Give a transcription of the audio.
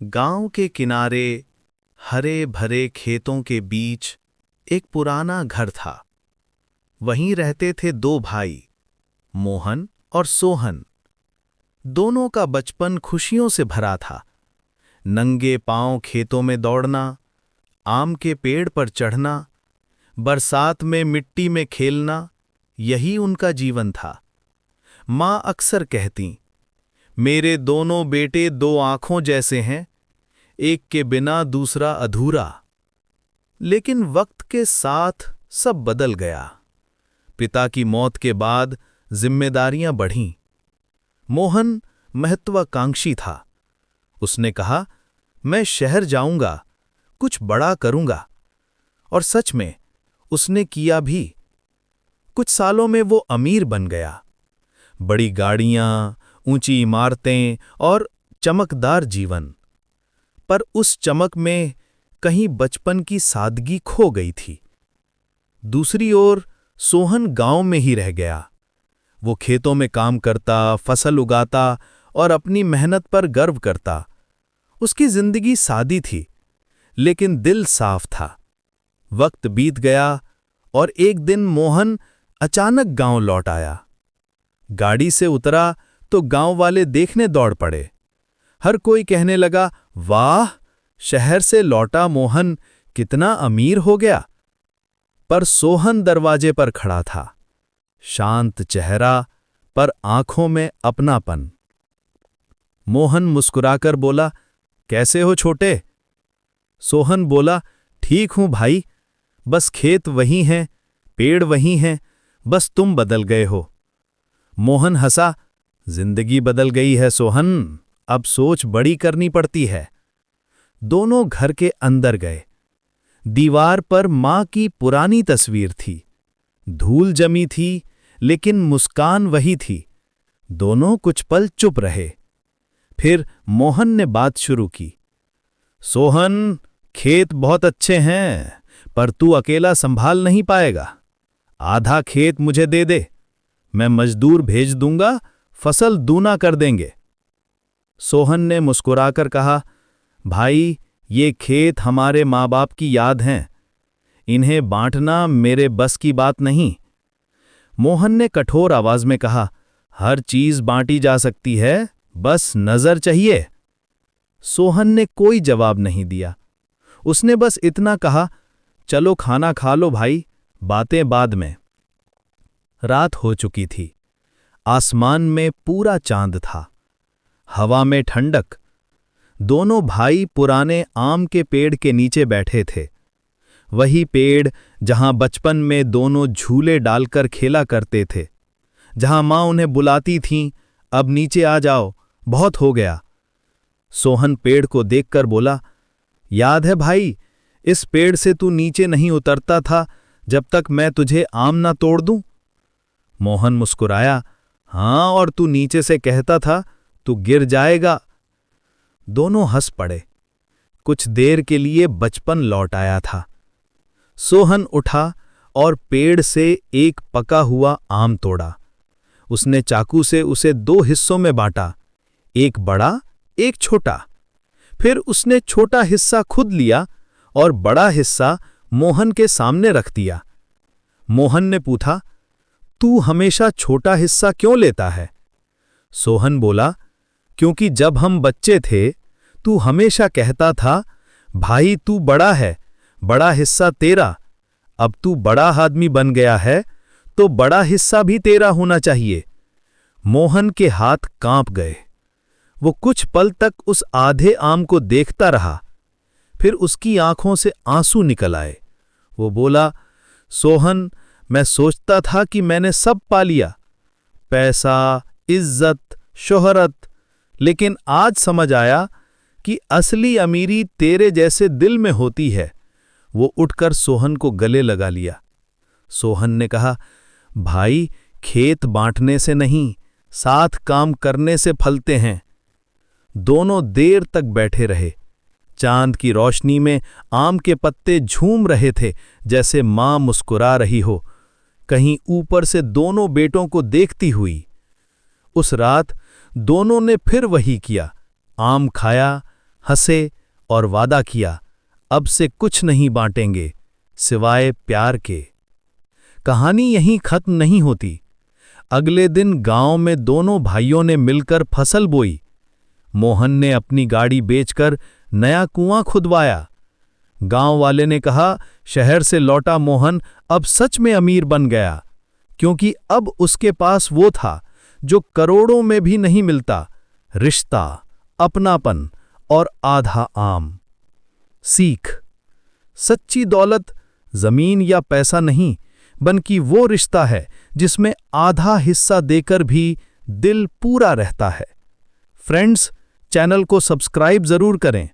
गांव के किनारे हरे भरे खेतों के बीच एक पुराना घर था। वहीं रहते थे दो भाई, मोहन और सोहन। दोनों का बचपन खुशियों से भरा था। नंगे पांव खेतों में दौड़ना, आम के पेड़ पर चढ़ना, बरसात में मिट्टी में खेलना, यही उनका जीवन था। माँ अक्सर कहती, मेरे दोनों बेटे दो आंखों जैसे हैं, एक के बिना दूसरा अधूरा। लेकिन वक्त के साथ सब बदल गया। पिता की मौत के बाद जिम्मेदारियां बढ़ीं। मोहन महत्वाकांक्षी था। उसने कहा, मैं शहर जाऊंगा, कुछ बड़ा करूंगा। और सच में उसने किया भी। कुछ सालों में वो अमीर बन गया। बड़ी गाड़ियां, ऊंची इमारतें और चमकदार जीवन। पर उस चमक में कहीं बचपन की सादगी खो गई थी। दूसरी ओर सोहन गांव में ही रह गया। वो खेतों में काम करता, फसल उगाता और अपनी मेहनत पर गर्व करता। उसकी जिंदगी सादी थी, लेकिन दिल साफ था। वक्त बीत गया और एक दिन मोहन अचानक गांव लौट आया। गाड़ी से उतरा तो गांव वाले देखने दौड़ पड़े। हर कोई कहने लगा, वाह, शहर से लौटा मोहन कितना अमीर हो गया। पर सोहन दरवाजे पर खड़ा था, शांत चेहरा पर आंखों में अपनापन। मोहन मुस्कुराकर बोला, कैसे हो छोटे? सोहन बोला, ठीक हूं भाई, बस खेत वही हैं, पेड़ वही हैं, बस तुम बदल गए हो। मोहन हंसा, जिंदगी बदल गई है सोहन, अब सोच बड़ी करनी पड़ती है। दोनों घर के अंदर गए। दीवार पर मां की पुरानी तस्वीर थी। धूल जमी थी, लेकिन मुस्कान वही थी। दोनों कुछ पल चुप रहे। फिर मोहन ने बात शुरू की, सोहन, खेत बहुत अच्छे हैं, पर तू अकेला संभाल नहीं पाएगा। आधा खेत मुझे दे दे, मैं मजदूर भेज दूंगा, फसल दूना कर देंगे। सोहन ने मुस्कुराकर कहा, भाई, ये खेत हमारे माँ बाप की याद हैं, इन्हें बांटना मेरे बस की बात नहीं। मोहन ने कठोर आवाज में कहा, हर चीज बांटी जा सकती है, बस नजर चाहिए। सोहन ने कोई जवाब नहीं दिया। उसने बस इतना कहा, चलो खाना खा लो भाई, बातें बाद में। रात हो चुकी थी। आसमान में पूरा चांद था, हवा में ठंडक। दोनों भाई पुराने आम के पेड़ के नीचे बैठे थे। वही पेड़ जहां बचपन में दोनों झूले डालकर खेला करते थे, जहां मां उन्हें बुलाती थीं, अब नीचे आ जाओ, बहुत हो गया। सोहन पेड़ को देखकर बोला, याद है भाई, इस पेड़ से तू नीचे नहीं उतरता था जब तक मैं तुझे आम ना तोड़ दूं। मोहन मुस्कुराया, हां, और तू नीचे से कहता था, तू गिर जाएगा। दोनों हंस पड़े। कुछ देर के लिए बचपन लौट आया था। सोहन उठा और पेड़ से एक पका हुआ आम तोड़ा। उसने चाकू से उसे दो हिस्सों में बांटा, एक बड़ा, एक छोटा। फिर उसने छोटा हिस्सा खुद लिया और बड़ा हिस्सा मोहन के सामने रख दिया। मोहन ने पूछा, तू हमेशा छोटा हिस्सा क्यों लेता है? सोहन बोला, क्योंकि जब हम बच्चे थे तू हमेशा कहता था, भाई तू बड़ा है, बड़ा हिस्सा तेरा। अब तू बड़ा आदमी बन गया है तो बड़ा हिस्सा भी तेरा होना चाहिए। मोहन के हाथ कांप गए। वो कुछ पल तक उस आधे आम को देखता रहा। फिर उसकी आंखों से आंसू निकल आए। वो बोला, सोहन, मैं सोचता था कि मैंने सब पा लिया, पैसा, इज्जत, शोहरत, लेकिन आज समझ आया कि असली अमीरी तेरे जैसे दिल में होती है। वो उठकर सोहन को गले लगा लिया। सोहन ने कहा, भाई, खेत बांटने से नहीं, साथ काम करने से फलते हैं। दोनों देर तक बैठे रहे। चांद की रोशनी में आम के पत्ते झूम रहे थे, जैसे मां मुस्कुरा रही हो, कहीं ऊपर से दोनों बेटों को देखती हुई। उस रात दोनों ने फिर वही किया, आम खाया, हंसे और वादा किया, अब से कुछ नहीं बांटेंगे सिवाय प्यार के। कहानी यहीं खत्म नहीं होती। अगले दिन गांव में दोनों भाइयों ने मिलकर फसल बोई। मोहन ने अपनी गाड़ी बेचकर नया कुआं खुदवाया। गांव वाले ने कहा, शहर से लौटा मोहन अब सच में अमीर बन गया, क्योंकि अब उसके पास वो था जो करोड़ों में भी नहीं मिलता, रिश्ता, अपनापन और आधा आम। सीख: सच्ची दौलत जमीन या पैसा नहीं, बल्कि वो रिश्ता है जिसमें आधा हिस्सा देकर भी दिल पूरा रहता है। फ्रेंड्स, चैनल को सब्सक्राइब जरूर करें